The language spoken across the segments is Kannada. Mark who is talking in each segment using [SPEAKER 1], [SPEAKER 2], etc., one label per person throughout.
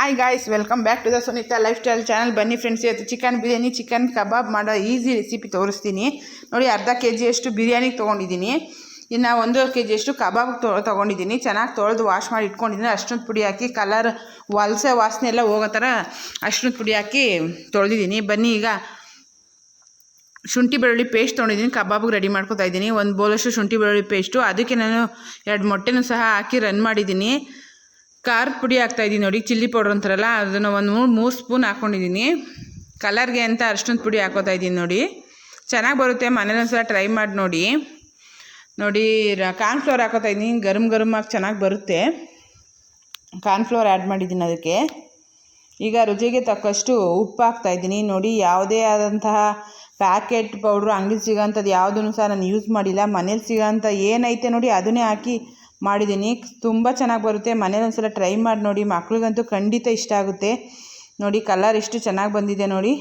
[SPEAKER 1] Hi guys, welcome back to the Sunita lifestyle channel. ಬನ್ನಿ ಫ್ರೆಂಡ್ಸ್, ಇವತ್ತು ಚಿಕನ್ ಬಿರಿಯಾನಿ, ಚಿಕನ್ ಕಬಾಬ್ ಮಾಡೋ ಈಸಿ ರೆಸಿಪಿ ತೋರಿಸ್ತೀನಿ ನೋಡಿ. ಅರ್ಧ ಕೆಜಿಯಷ್ಟು ಬಿರಿಯಾನಿಗೆ ತೊಗೊಂಡಿದ್ದೀನಿ. ಇನ್ನು 1 ಕೆಜಿಯಷ್ಟು ಕಬಾಬ್ ತೊಗೊಂಡಿದ್ದೀನಿ. ಚೆನ್ನಾಗಿ ತೊಳೆದು ವಾಶ್ ಮಾಡಿ ಇಟ್ಕೊಂಡಿದ್ದೀನಿ. ಅರ್ಶಿಣದ ಪುಡಿ ಹಾಕಿ ಕಲರ್ ವಲಸೆ ವಾಸನೆ ಎಲ್ಲ ಹೋಗೋ ಥರ ಅರ್ಶಿಣದ ಪುಡಿ ಹಾಕಿ ತೊಳೆದಿದ್ದೀನಿ. ಬನ್ನಿ ಈಗ ಶುಂಠಿ ಬೆಳ್ಳುಳ್ಳಿ ಪೇಸ್ಟ್ ತೊಗೊಂಡಿದ್ದೀನಿ. ಕಬಾಬ್ಗೆ ರೆಡಿ ಮಾಡ್ಕೊತಾ ಇದ್ದೀನಿ. 1 ಬೌಲಷ್ಟು ಶುಂಠಿ ಬೆಳ್ಳುಳ್ಳಿ ಪೇಸ್ಟು, ಅದಕ್ಕೆ ನಾನು 2 ಮೊಟ್ಟೆನೂ ಸಹ ಹಾಕಿ ರನ್ ಮಾಡಿದ್ದೀನಿ. ಖಾರದ ಪುಡಿ ಹಾಕ್ತಾಯಿದ್ದೀನಿ ನೋಡಿ, ಚಿಲ್ಲಿ ಪೌಡ್ರ್ ಅಂತಾರಲ್ಲ, ಅದನ್ನು 3 ಸ್ಪೂನ್ ಹಾಕ್ಕೊಂಡಿದ್ದೀನಿ. ಕಲರ್ಗೆ ಅಂತ ಅರ್ಶಿಣದ ಪುಡಿ ಹಾಕೋತಾ ಇದ್ದೀನಿ ನೋಡಿ. ಚೆನ್ನಾಗಿ ಬರುತ್ತೆ, ಮನೇಲಿ ಒಂದ್ಸಲ ಟ್ರೈ ಮಾಡಿ ನೋಡಿ. ಕಾರ್ನ್ಫ್ಲೋರ್ ಹಾಕೋತಾ ಇದ್ದೀನಿ. ಗರಮಾಗಿ ಚೆನ್ನಾಗಿ ಬರುತ್ತೆ. ಕಾರ್ನ್ಫ್ಲೋರ್ ಆ್ಯಡ್ ಮಾಡಿದ್ದೀನಿ ಅದಕ್ಕೆ. ಈಗ ರುಚಿಗೆ ತಕ್ಕಷ್ಟು ಉಪ್ಪು ಹಾಕ್ತಾಯಿದ್ದೀನಿ ನೋಡಿ. ಯಾವುದೇ ಆದಂತಹ ಪ್ಯಾಕೆಟ್ ಪೌಡ್ರು ಅಂಗಡಿ ಸಿಗೋಂಥದ್ದು ಯಾವುದೂ ಸಹ ನಾನು ಯೂಸ್ ಮಾಡಿಲ್ಲ. ಮನೇಲಿ ಸಿಗೋಂಥ ಏನೈತೆ ನೋಡಿ ಅದನ್ನೇ ಹಾಕಿ ಮಾಡಿದ್ದೀನಿ. ತುಂಬ ಚೆನ್ನಾಗಿ ಬರುತ್ತೆ. ಮನೇಲಿ ಒಂದ್ಸಲ ಟ್ರೈ ಮಾಡಿ ನೋಡಿ. ಮಕ್ಳಿಗಂತೂ ಖಂಡಿತ ಇಷ್ಟ ಆಗುತ್ತೆ ನೋಡಿ. ಕಲರ್ ಎಷ್ಟು ಚೆನ್ನಾಗಿ ಬಂದಿದೆ ನೋಡಿ,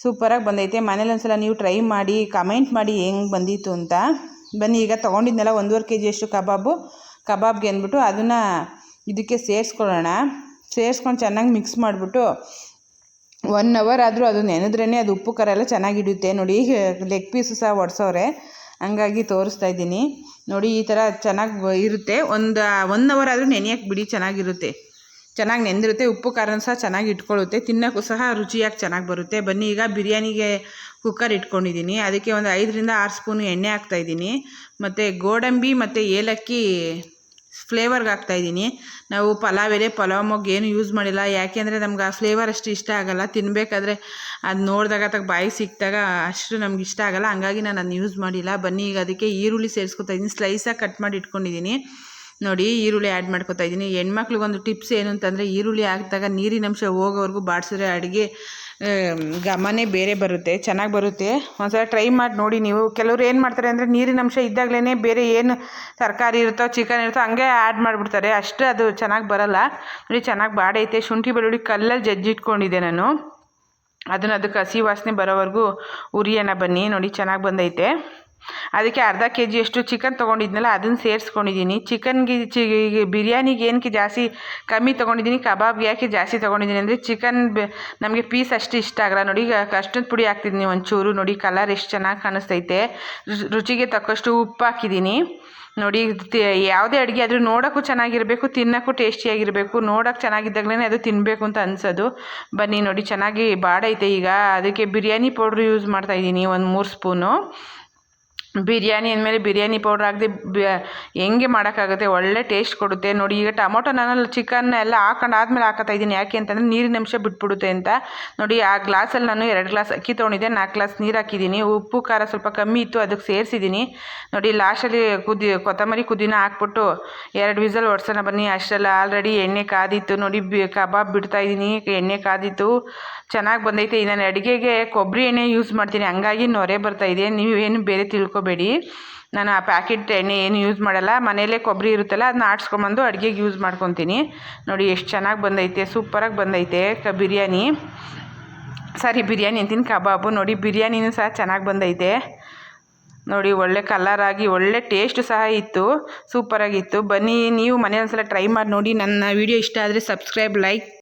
[SPEAKER 1] ಸೂಪರಾಗಿ ಬಂದೈತೆ. ಮನೇಲಿ ಒಂದ್ಸಲ ನೀವು ಟ್ರೈ ಮಾಡಿ, ಕಮೆಂಟ್ ಮಾಡಿ ಹೆಂಗೆ ಬಂದಿತ್ತು ಅಂತ. ಬನ್ನಿ ಈಗ ತೊಗೊಂಡಿದ್ನೆಲ್ಲ 1.5 ಕೆಜಿಯಷ್ಟು ಕಬಾಬ್ಗೆ ಅಂದ್ಬಿಟ್ಟು ಅದನ್ನು ಇದಕ್ಕೆ ಸೇರಿಸ್ಕೊಂಡು ಚೆನ್ನಾಗಿ ಮಿಕ್ಸ್ ಮಾಡಿಬಿಟ್ಟು 1 ಅವರ್ ಆದರೂ ಅದು ನೆನೆದ್ರೇ ಅದು ಉಪ್ಪು ಖಾರ ಎಲ್ಲ ಚೆನ್ನಾಗಿಡುತ್ತೆ ನೋಡಿ. ಲೆಗ್ ಪೀಸು ಸಹ ಒಡ್ಸೋರೆ, ಹಂಗಾಗಿ ತೋರಿಸ್ತಾ ಇದ್ದೀನಿ ನೋಡಿ. ಈ ಥರ ಚೆನ್ನಾಗಿ ಇರುತ್ತೆ. 1 ಅವರ್ ಆದರೂ ನೆನೆಯೋಕ್ಕೆ ಬಿಡಿ, ಚೆನ್ನಾಗಿರುತ್ತೆ. ಚೆನ್ನಾಗಿ ನೆಂದಿರುತ್ತೆ. ಉಪ್ಪು ಖಾರನ ಸಹ ಚೆನ್ನಾಗಿ ಇಟ್ಕೊಳ್ಳುತ್ತೆ. ತಿನ್ನೋಕ್ಕೂ ಸಹ ರುಚಿಯಾಗಿ ಚೆನ್ನಾಗಿ ಬರುತ್ತೆ. ಬನ್ನಿ ಈಗ ಬಿರಿಯಾನಿಗೆ ಕುಕ್ಕರ್ ಇಟ್ಕೊಂಡಿದ್ದೀನಿ. ಅದಕ್ಕೆ ಒಂದು 5 ರಿಂದ 6 ಸ್ಪೂನ್ ಎಣ್ಣೆ ಹಾಕ್ತಾಯಿದ್ದೀನಿ. ಮತ್ತು ಗೋಡಂಬಿ ಮತ್ತು ಏಲಕ್ಕಿ ಫ್ಲೇವರ್ಗೆ ಹಾಕ್ತಾಯಿದ್ದೀನಿ. ನಾವು ಪಲಾವ್ ಎಲೆ, ಪಲಾವ್ ಮೊಗ್ಗು ಏನು ಯೂಸ್ ಮಾಡಿಲ್ಲ. ಯಾಕೆಂದರೆ ನಮ್ಗೆ ಆ ಫ್ಲೇವರ್ ಅಷ್ಟು ಇಷ್ಟ ಆಗೋಲ್ಲ. ತಿನ್ನಬೇಕಾದ್ರೆ ಅದು ನೋಡಿದಾಗ ಬಾಯಿಗೆ ಸಿಕ್ಕಿದಾಗ ಅಷ್ಟು ನಮ್ಗೆ ಇಷ್ಟ ಆಗೋಲ್ಲ. ಹಂಗಾಗಿ ನಾನು ಅದನ್ನ ಯೂಸ್ ಮಾಡಿಲ್ಲ. ಬನ್ನಿ ಈಗ ಅದಕ್ಕೆ ಈರುಳ್ಳಿ ಸೇರಿಸ್ಕೊತಾ ಇದ್ದೀನಿ. ಸ್ಲೈಸಾಗಿ ಕಟ್ ಮಾಡಿ ಇಟ್ಕೊಂಡಿದ್ದೀನಿ ನೋಡಿ. ಈರುಳ್ಳಿ ಆ್ಯಡ್ ಮಾಡ್ಕೊತಾ ಇದ್ದೀನಿ. ಹೆಣ್ಮಕ್ಳಿಗೊಂದು ಟಿಪ್ಸ್ ಏನು ಅಂತಂದರೆ, ಈರುಳ್ಳಿ ಹಾಕಿದಾಗ ನೀರಿನಂಶ ಹೋಗೋವರೆಗೂ ಬಾಡಿಸಿದ್ರೆ ಅಡುಗೆ ಘಮನೇ ಬೇರೆ ಬರುತ್ತೆ, ಚೆನ್ನಾಗಿ ಬರುತ್ತೆ. ಒಂದ್ಸಲ ಟ್ರೈ ಮಾಡಿ ನೋಡಿ ನೀವು. ಕೆಲವ್ರು ಏನು ಮಾಡ್ತಾರೆ ಅಂದರೆ, ನೀರಿನಂಶ ಇದ್ದಾಗಲೇ ಬೇರೆ ಏನು ತರಕಾರಿ ಇರುತ್ತೋ, ಚಿಕನ್ ಇರುತ್ತೋ ಹಂಗೆ ಆ್ಯಡ್ ಮಾಡಿಬಿಡ್ತಾರೆ. ಅಷ್ಟು ಅದು ಚೆನ್ನಾಗಿ ಬರೋಲ್ಲ ನೋಡಿ. ಚೆನ್ನಾಗಿ ಬಾಡೈತೆ. ಶುಂಠಿ ಬೆಳ್ಳುಳ್ಳಿ ಕಲ್ಲಲ್ಲಿ ಜಜ್ಜಿಟ್ಕೊಂಡಿದ್ದೆ ನಾನು. ಅದಕ್ಕೆ ಹಸಿ ವಾಸನೆ ಬರೋವರೆಗೂ ಉರಿಯೋಣ ಬನ್ನಿ ನೋಡಿ. ಚೆನ್ನಾಗಿ ಬಂದೈತೆ. ಅದಕ್ಕೆ ಅರ್ಧ ಕೆಜಿಯಷ್ಟು ಚಿಕನ್ ತೊಗೊಂಡಿದ್ನಲ್ಲ ಅದನ್ನು ಸೇರಿಸ್ಕೊಂಡಿದ್ದೀನಿ. ಬಿರಿಯಾನಿಗೆ ಏನಕ್ಕೆ ಜಾಸ್ತಿ ಕಮ್ಮಿ ತೊಗೊಂಡಿದ್ದೀನಿ, ಕಬಾಬ್ಗೆ ಯಾಕೆ ಜಾಸ್ತಿ ತೊಗೊಂಡಿದ್ದೀನಿ ಅಂದರೆ, ಚಿಕನ್ ನಮಗೆ ಪೀಸ್ ಅಷ್ಟು ಇಷ್ಟ ಆಗಲ್ಲ ನೋಡಿ. ಈಗ ಅರ್ಶಿಣದ ಪುಡಿ ಹಾಕ್ತಿದ್ದೀನಿ ಒಂಚೂರು ನೋಡಿ. ಕಲರ್ ಎಷ್ಟು ಚೆನ್ನಾಗಿ ಕಾಣಿಸ್ತೈತೆ. ರುಚಿಗೆ ತಕ್ಕಷ್ಟು ಉಪ್ಪು ಹಾಕಿದ್ದೀನಿ ನೋಡಿ. ಯಾವುದೇ ಅಡುಗೆ ಆದರೂ ನೋಡೋಕ್ಕೂ ಚೆನ್ನಾಗಿರಬೇಕು, ತಿನ್ನೋಕ್ಕೂ ಟೇಸ್ಟಿಯಾಗಿರಬೇಕು. ನೋಡೋಕ್ಕೆ ಚೆನ್ನಾಗಿದ್ದಾಗಲೇ ಅದು ತಿನ್ನಬೇಕು ಅಂತ ಅನಿಸೋದು. ಬನ್ನಿ ನೋಡಿ, ಚೆನ್ನಾಗಿ ಬಾಡೈತೆ. ಈಗ ಅದಕ್ಕೆ ಬಿರಿಯಾನಿ ಪೌಡ್ರ್ ಯೂಸ್ ಮಾಡ್ತಾಯಿದ್ದೀನಿ 3 ಸ್ಪೂನು. ಬಿರಿಯಾನಿ ಅಂದಮೇಲೆ ಬಿರಿಯಾನಿ ಪೌಡ್ರ್ ಹಾಕದೆ ಹೆಂಗೆ ಮಾಡೋಕ್ಕಾಗುತ್ತೆ, ಒಳ್ಳೆ ಟೇಸ್ಟ್ ಕೊಡುತ್ತೆ ನೋಡಿ. ಈಗ ಟೊಮೊಟೊ ನಾನು ಚಿಕನ್ ಎಲ್ಲ ಆದಮೇಲೆ ಹಾಕೋತಾ ಇದ್ದೀನಿ. ಯಾಕೆ ಅಂತಂದರೆ ನೀರಿನಂಶ ಬಿಟ್ಬಿಡುತ್ತೆ ಅಂತ ನೋಡಿ. ಆ ಗ್ಲಾಸಲ್ಲಿ ನಾನು 2 ಗ್ಲಾಸ್ ಅಕ್ಕಿ ತೊಗೊಂಡಿದ್ದೆ, 4 ಗ್ಲಾಸ್ ನೀರು ಹಾಕಿದ್ದೀನಿ. ಉಪ್ಪು ಖಾರ ಸ್ವಲ್ಪ ಕಮ್ಮಿ ಇತ್ತು, ಅದಕ್ಕೆ ಸೇರಿಸಿದ್ದೀನಿ ನೋಡಿ. ಲಾಸ್ಟಲ್ಲಿ ಕೊತ್ತಂಬರಿ ಪುದೀನ ಹಾಕ್ಬಿಟ್ಟು 2 ವಿಸಲ್ ಹೊಡ್ಸೋಣ ಬನ್ನಿ. ಅಷ್ಟೆಲ್ಲ ಆಲ್ರೆಡಿ ಎಣ್ಣೆ ಕಾದಿತ್ತು ನೋಡಿ. ಕಬಾಬ್ ಬಿಡ್ತಾಯಿದ್ದೀನಿ, ಎಣ್ಣೆ ಕಾದಿತ್ತು, ಚೆನ್ನಾಗಿ ಬಂದೈತೆ. ನಾನು ಅಡುಗೆಗೆ ಕೊಬ್ಬರಿ ಎಣ್ಣೆ ಯೂಸ್ ಮಾಡ್ತೀನಿ, ಹಂಗಾಗಿ ನೊರೆ ಬರ್ತಾಯಿದೆ. ನೀವು ಏನು ಬೇರೆ ತಿಳ್ಕೊಬೇಡಿ. ನಾನು ಆ ಪ್ಯಾಕೆಟ್ ಎಣ್ಣೆ ಏನು ಯೂಸ್ ಮಾಡಲ್ಲ. ಮನೆಯಲ್ಲೇ ಕೊಬ್ಬರಿ ಇರುತ್ತಲ್ಲ, ಅದನ್ನ ಆಡಿಸ್ಕೊಂಬಂದು ಅಡುಗೆಗೆ ಯೂಸ್ ಮಾಡ್ಕೊತೀನಿ ನೋಡಿ. ಎಷ್ಟು ಚೆನ್ನಾಗಿ ಬಂದೈತೆ, ಸೂಪರಾಗಿ ಬಂದೈತೆ ಬಿರಿಯಾನಿ ಅಂತೀನಿ, ಕಬಾಬು ನೋಡಿ. ಬಿರಿಯಾನಿನೂ ಸಹ ಚೆನ್ನಾಗಿ ಬಂದೈತೆ ನೋಡಿ. ಒಳ್ಳೆ ಕಲರಾಗಿ ಒಳ್ಳೆ ಟೇಸ್ಟು ಸಹ ಇತ್ತು, ಸೂಪರಾಗಿತ್ತು. ಬನ್ನಿ ನೀವು ಮನೆ ಒಂದ್ಸಲ ಟ್ರೈ ಮಾಡಿ ನೋಡಿ. ನನ್ನ ವಿಡಿಯೋ ಇಷ್ಟ ಆದರೆ ಸಬ್ಸ್ಕ್ರೈಬ್, ಲೈಕ್